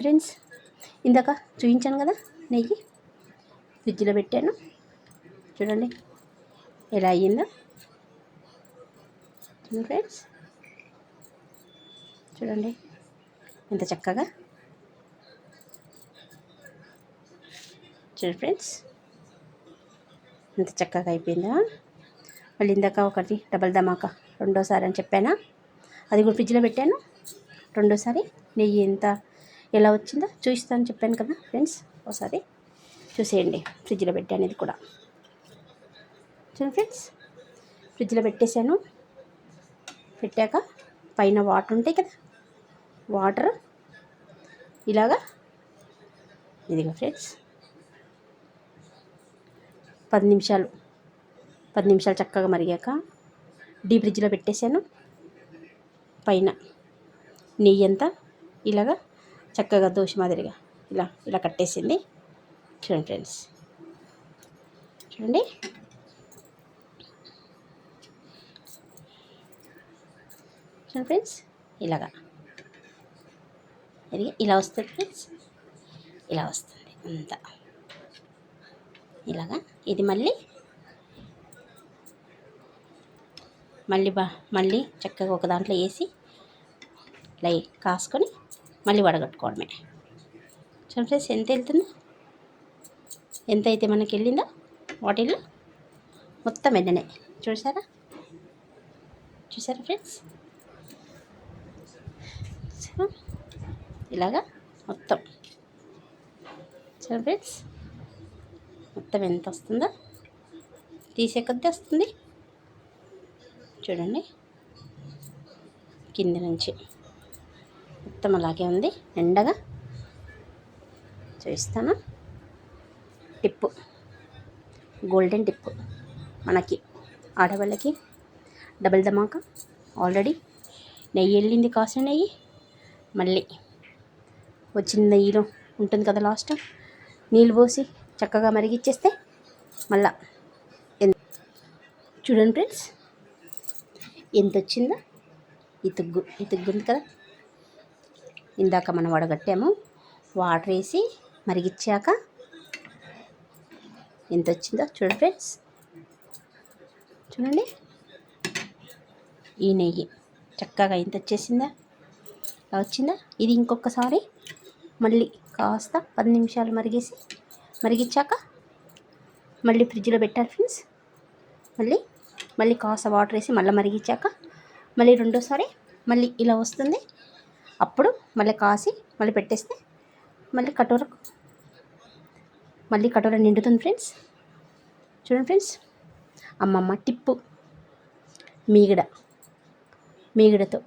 Friends, ఇందాక చూపించాను కదా నెయ్యి ఫ్రిడ్జ్లో పెట్టాను. చూడండి ఎలా అయ్యిందో. చూడండి ఫ్రెండ్స్, చూడండి ఎంత చక్కగా. చూడండి ఫ్రెండ్స్, ఎంత చక్కగా అయిపోయిందా. మళ్ళీ ఇందాక ఒకటి డబల్ ధమాకా రెండోసారి అని చెప్పానా, అది కూడా ఫ్రిడ్జ్లో పెట్టాను. రెండోసారి నెయ్యి ఎలా వచ్చిందో చూపిస్తాను చెప్పాను కదా ఫ్రెండ్స్, ఒకసారి చూసేయండి. ఫ్రిడ్జ్లో పెట్టాను ఇది కూడా. చూడండి ఫ్రెండ్స్, ఫ్రిడ్జ్లో పెట్టేశాను. పెట్టాక పైన వాటర్ ఉంటాయి కదా, వాటర్ ఇలాగా ఇదిగో ఫ్రెండ్స్ 10 నిమిషాలు చక్కగా మరిగాక డీప్ ఫ్రిడ్జ్లో పెట్టేశాను. పైన నెయ్యి అంతా ఇలాగా చక్కగా దోశ మాదిరిగా ఇలా కట్టేసింది. చూడండి ఫ్రెండ్స్, చూడండి చూడండి ఫ్రెండ్స్, ఇలాగా ఇది ఇలా వస్తుంది ఫ్రెండ్స్, ఇలా వస్తుంది అంతా ఇలాగా. ఇది మళ్ళీ చక్కగా ఒక దాంట్లో వేసి ఇలా కాసుకొని మళ్ళీ వడగట్టుకోవడమే. చూడండి ఫ్రెండ్స్, ఎంత అయితే మనకి వెళ్ళిందో వాటిల్లో మొత్తం వెన్ననే. చూసారా ఫ్రెండ్స్, ఇలాగా మొత్తం. చూడండి ఫ్రెండ్స్, మొత్తం ఎంత వస్తుందో తీసే కొద్దీ వస్తుంది. చూడండి కింద నుంచి మొత్తం అలాగే ఉంది ఎండగా. చూపిస్తాను. టిప్పు, గోల్డెన్ టిప్పు మనకి ఆడవాళ్ళకి డబల్ ధమాకా. ఆల్రెడీ నెయ్యి వెళ్ళింది, కాసిన నెయ్యి మళ్ళీ వచ్చిన నెయ్యిలో ఉంటుంది కదా, లాస్ట్ నీళ్ళు పోసి చక్కగా మరిగిచ్చేస్తే మళ్ళా చూడండి ఫ్రెండ్స్ ఎంత వచ్చిందో. ఈ తుగ్గు ఉంది కదా, ఇందాక మనం వడగట్టాము. వాటర్ వేసి మరిగిచ్చాక ఎంత వచ్చిందో చూడండి ఫ్రెండ్స్. చూడండి ఈ నెయ్యి చక్కగా ఎంత వచ్చేసిందా, అలా వచ్చిందా. ఇది ఇంకొకసారి మళ్ళీ కాస్త 10 నిమిషాలు మరిగించాక మళ్ళీ ఫ్రిడ్జ్లో పెట్టాలి ఫ్రెండ్స్. మళ్ళీ కాస్త వాటర్ వేసి మళ్ళీ మరిగించాక మళ్ళీ రెండోసారి మళ్ళీ ఇలా వస్తుంది. అప్పుడు మళ్ళీ కాసి మళ్ళీ పెట్టేస్తే మళ్ళీ కటోర నిండుతుంది ఫ్రెండ్స్. చూడండి ఫ్రెండ్స్, అమ్మమ్మ టిప్పు మీగడతో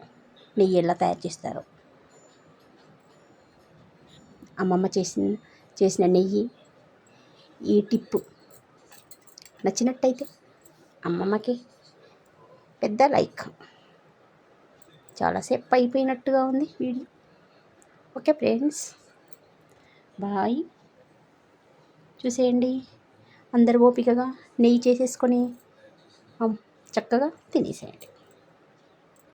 నెయ్యి ఎలా తయారు చేస్తారో. అమ్మమ్మ చేసిన నెయ్యి ఈ టిప్పు నచ్చినట్టయితే అమ్మమ్మకి పెద్ద లైక్. చాలాసేపు అయిపోయినట్టుగా ఉంది వీడియో. Okay friends, bye. చూసేయండి, అందరు ఓపికగా నెయ్యి చేసేసుకొని చక్కగా తినేసేయండి.